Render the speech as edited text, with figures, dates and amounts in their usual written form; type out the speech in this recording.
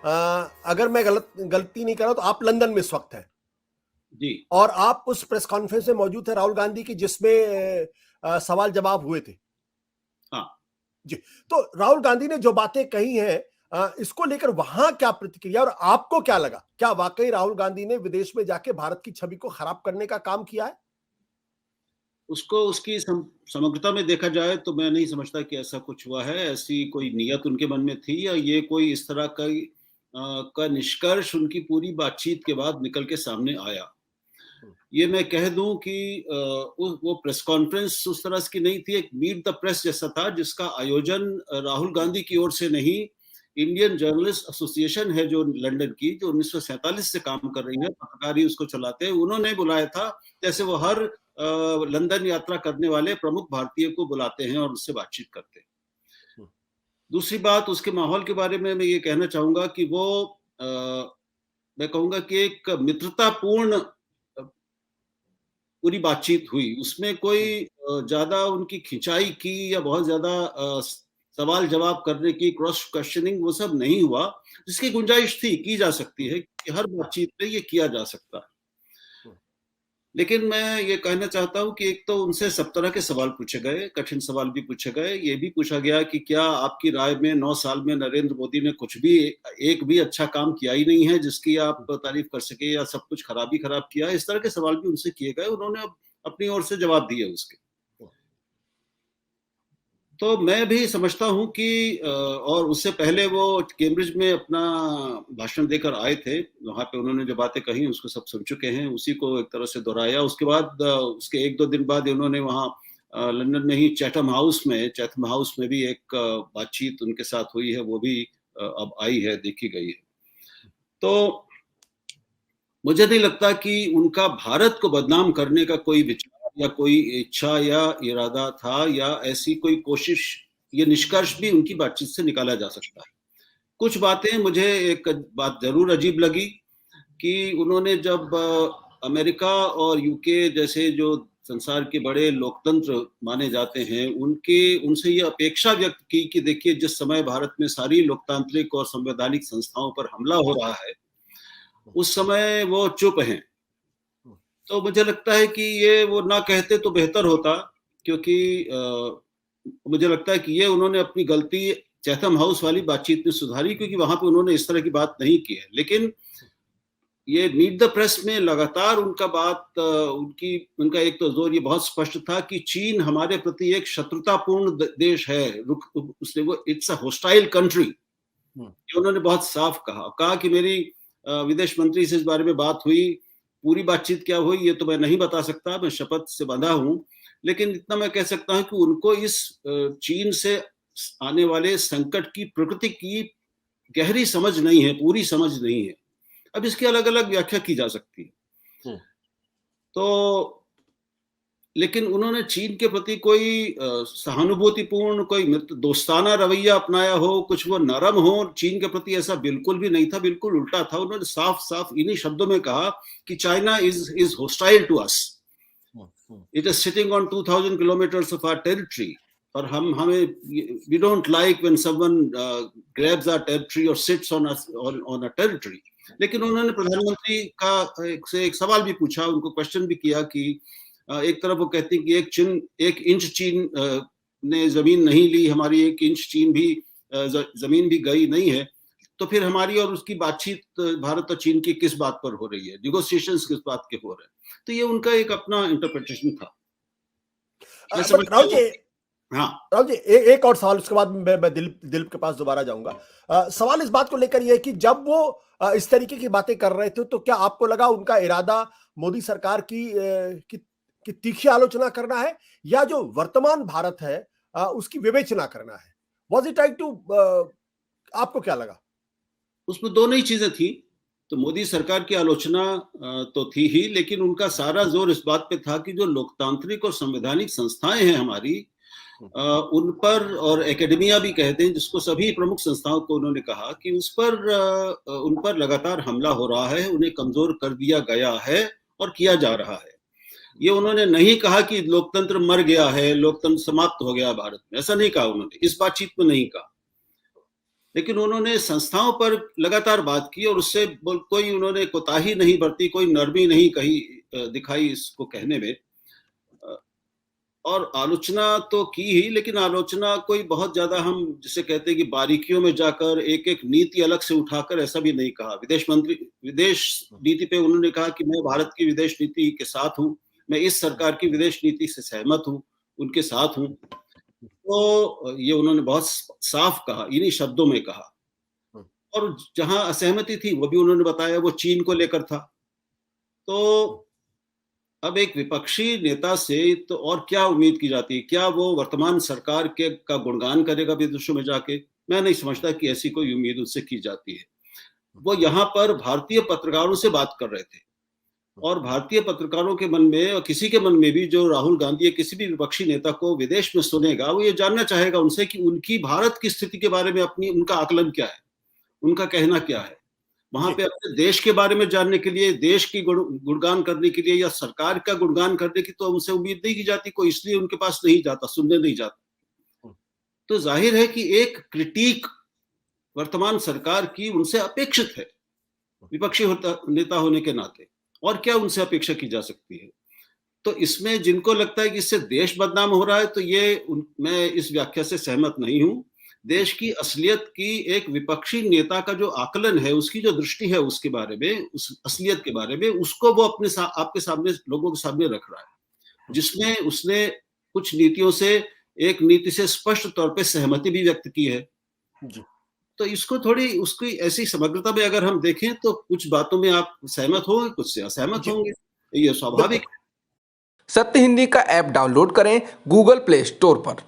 अगर मैं गलती नहीं कर रहा तो आप लंदन में इस वक्त हैं जी और आप उस प्रेस कॉन्फ्रेंस में मौजूद थे राहुल गांधी की जिसमें सवाल जवाब हुए थे। हाँ। जी। तो राहुल गांधी ने जो बातें कही हैं, इसको लेकर वहां क्या प्रतिक्रिया और आपको क्या लगा? क्या वाकई राहुल गांधी ने विदेश में जाके भारत की छवि को खराब करने का काम किया है? उसको उसकी समग्रता में देखा जाए तो मैं नहीं समझता कि ऐसा कुछ हुआ है। ऐसी कोई नीयत उनके मन में थी या ये कोई इस तरह का निष्कर्ष उनकी पूरी बातचीत के बाद निकल के सामने आया। ये मैं कह दूं कि वो प्रेस कॉन्फ्रेंस उस तरह की नहीं थी, एक मीट द प्रेस जैसा था जिसका आयोजन राहुल गांधी की ओर से नहीं, इंडियन जर्नलिस्ट एसोसिएशन है जो लंदन की, जो 1947 से काम कर रही है, पत्रकार ही उसको चलाते हैं, उन्होंने बुलाया था। जैसे वो हर लंदन यात्रा करने वाले प्रमुख भारतीय को बुलाते हैं और उससे बातचीत करते हैं। दूसरी बात, उसके माहौल के बारे में मैं ये कहना चाहूंगा कि वो मैं कहूंगा कि एक मित्रतापूर्ण पूरी बातचीत हुई। उसमें कोई ज्यादा उनकी खिंचाई की या बहुत ज्यादा सवाल जवाब करने की, क्रॉस क्वेश्चनिंग, वो सब नहीं हुआ। जिसकी गुंजाइश थी, की जा सकती है कि हर बातचीत में ये किया जा सकता है। लेकिन मैं ये कहना चाहता हूं कि एक तो उनसे सब तरह के सवाल पूछे गए, कठिन सवाल भी पूछे गए। ये भी पूछा गया कि क्या आपकी राय में 9 साल में नरेंद्र मोदी ने कुछ भी, एक भी अच्छा काम किया ही नहीं है जिसकी आप तारीफ कर सके, या सब कुछ खराब ही खराब किया? इस तरह के सवाल भी उनसे किए गए। उन्होंने अपनी ओर से जवाब दिए उसके। तो मैं भी समझता हूं कि और उससे पहले वो कैम्ब्रिज में अपना भाषण देकर आए थे। वहां पे उन्होंने जो बातें कही उसको सब सुन चुके हैं, उसी को एक तरह से दोहराया। उसके बाद उसके 1-2 दिन बाद उन्होंने वहां लंदन में ही चैथम हाउस में भी एक बातचीत उनके साथ हुई है, वो भी अब आई है, देखी गई है। तो मुझे नहीं लगता कि उनका भारत को बदनाम करने का कोई विचार या कोई इच्छा या इरादा था, या ऐसी कोई कोशिश, ये निष्कर्ष भी उनकी बातचीत से निकाला जा सकता है। कुछ बातें मुझे, एक बात जरूर अजीब लगी कि उन्होंने जब अमेरिका और यूके जैसे जो संसार के बड़े लोकतंत्र माने जाते हैं, उनसे ये अपेक्षा व्यक्त की कि देखिए, जिस समय भारत में सारी लोकतांत्रिक और संवैधानिक संस्थाओं पर हमला हो रहा है, उस समय वो चुप हैं। तो मुझे लगता है कि ये वो ना कहते तो बेहतर होता, क्योंकि मुझे लगता है कि ये उन्होंने अपनी गलती चैथम हाउस वाली बातचीत में सुधारी, क्योंकि वहां पे उन्होंने इस तरह की बात नहीं की है। लेकिन ये मीट द प्रेस में लगातार उनका एक तो जोर ये बहुत स्पष्ट था कि चीन हमारे प्रति एक शत्रुतापूर्ण देश है। उसने वो इट्स अ होस्टाइल कंट्री, ये उन्होंने बहुत साफ कहा कि मेरी विदेश मंत्री से इस बारे में बात हुई। पूरी बातचीत क्या हुई ये तो मैं नहीं बता सकता, मैं शपथ से बंधा हूं। लेकिन इतना मैं कह सकता हूं कि उनको इस चीन से आने वाले संकट की प्रकृति की गहरी समझ नहीं है, पूरी समझ नहीं है। अब इसकी अलग अलग व्याख्या की जा सकती है। तो लेकिन उन्होंने चीन के प्रति कोई सहानुभूतिपूर्ण, कोई दोस्ताना रवैया अपनाया हो, कुछ वो नरम हो चीन के प्रति, ऐसा बिल्कुल भी नहीं था। बिल्कुल उल्टा था। उन्होंने साफ साफ इन्हीं शब्दों में कहा कि China is hostile to us, it is sitting on 2000 kilometres of our territory, और हमें we don't like when someone grabs our territory और सिट्स ऑन अ टेरिटरी। लेकिन उन्होंने प्रधानमंत्री से एक सवाल भी पूछा, उनको क्वेश्चन भी किया कि एक तरफ वो कहती कि एक इंच चीन ने जमीन नहीं ली, हमारी 1 इंच चीन भी जमीन भी गई नहीं है, तो फिर हमारी और उसकी बातचीत भारत और चीन की किस बात पर हो रही है, नेगोशिएशंस किस बात के हो रहे हैं? तो ये उनका एक अपना इंटरप्रिटेशन था। बट राहुल जी, हाँ, राहुल जी, एक और सवाल, उसके बाद मैं दिलीप के पास दोबारा जाऊंगा। सवाल इस बात को लेकर यह है कि जब वो इस तरीके की बातें कर रहे थे, तो क्या आपको लगा उनका इरादा मोदी सरकार की तीखी आलोचना करना है, या जो वर्तमान भारत है उसकी विवेचना करना है? वॉज इट राइट टू, आपको क्या लगा? उसमें दोनों ही चीजें थी। तो मोदी सरकार की आलोचना तो थी ही, लेकिन उनका सारा जोर इस बात पे था कि जो लोकतांत्रिक और संवैधानिक संस्थाएं हैं हमारी, उन पर, और एकेडमिया भी कहते हैं जिसको, सभी प्रमुख संस्थाओं को उन्होंने कहा कि उन पर लगातार हमला हो रहा है, उन्हें कमजोर कर दिया गया है और किया जा रहा है। ये उन्होंने नहीं कहा कि लोकतंत्र मर गया है, लोकतंत्र समाप्त हो गया भारत में, ऐसा नहीं कहा उन्होंने, इस बातचीत में नहीं कहा। लेकिन उन्होंने संस्थाओं पर लगातार बात की और उससे कोई उन्होंने कोताही नहीं बरती, कोई नरमी नहीं कही दिखाई इसको कहने में। और आलोचना तो की ही, लेकिन आलोचना कोई बहुत ज्यादा हम जिसे कहते हैं कि बारीकियों में जाकर एक एक नीति अलग से उठाकर ऐसा भी नहीं कहा। विदेश नीति पे उन्होंने कहा कि मैं भारत की विदेश नीति के साथ हूं, मैं इस सरकार की विदेश नीति से सहमत हूं, उनके साथ हूं। तो ये उन्होंने बहुत साफ कहा, इन्हीं शब्दों में कहा। और जहां असहमति थी वो भी उन्होंने बताया, वो चीन को लेकर था। तो अब एक विपक्षी नेता से तो और क्या उम्मीद की जाती है? क्या वो वर्तमान सरकार के का गुणगान करेगा विदेशों में जाके? मैं नहीं समझता कि ऐसी कोई उम्मीद उससे की जाती है। वो यहाँ पर भारतीय पत्रकारों से बात कर रहे थे और भारतीय पत्रकारों के मन में और किसी के मन में भी जो राहुल गांधी या किसी भी विपक्षी नेता को विदेश में सुनेगा, वो ये जानना चाहेगा उनसे कि उनकी भारत की स्थिति के बारे में उनका आकलन क्या है, उनका कहना क्या है। वहां पे अपने देश के बारे में जानने के लिए, देश की गुणगान करने के लिए या सरकार का गुणगान करने की तो उनसे उम्मीद नहीं की जाती, कोई इसलिए उनके पास नहीं जाता, सुनने नहीं जाता। तो जाहिर है कि एक क्रिटिक वर्तमान सरकार की उनसे अपेक्षित है, विपक्षी नेता होने के नाते। और क्या उनसे अपेक्षा की जा सकती है? तो इसमें जिनको लगता है कि इससे देश बदनाम हो रहा है, तो मैं इस व्याख्या से सहमत नहीं हूं। देश की असलियत की एक विपक्षी नेता का जो आकलन है, उसकी जो दृष्टि है उसके बारे में, उस असलियत के बारे में, उसको वो आपके सामने, लोगों के सामने रख रहा है, जिसमें उसने कुछ नीतियों से, एक नीति से स्पष्ट तौर पे सहमति भी व्यक्त की है। तो इसको थोड़ी उसकी ऐसी समग्रता में अगर हम देखें तो कुछ बातों में आप सहमत होंगे, कुछ से असहमत होंगे, ये स्वाभाविक है। सत्य हिंदी का ऐप डाउनलोड करें गूगल प्ले स्टोर पर।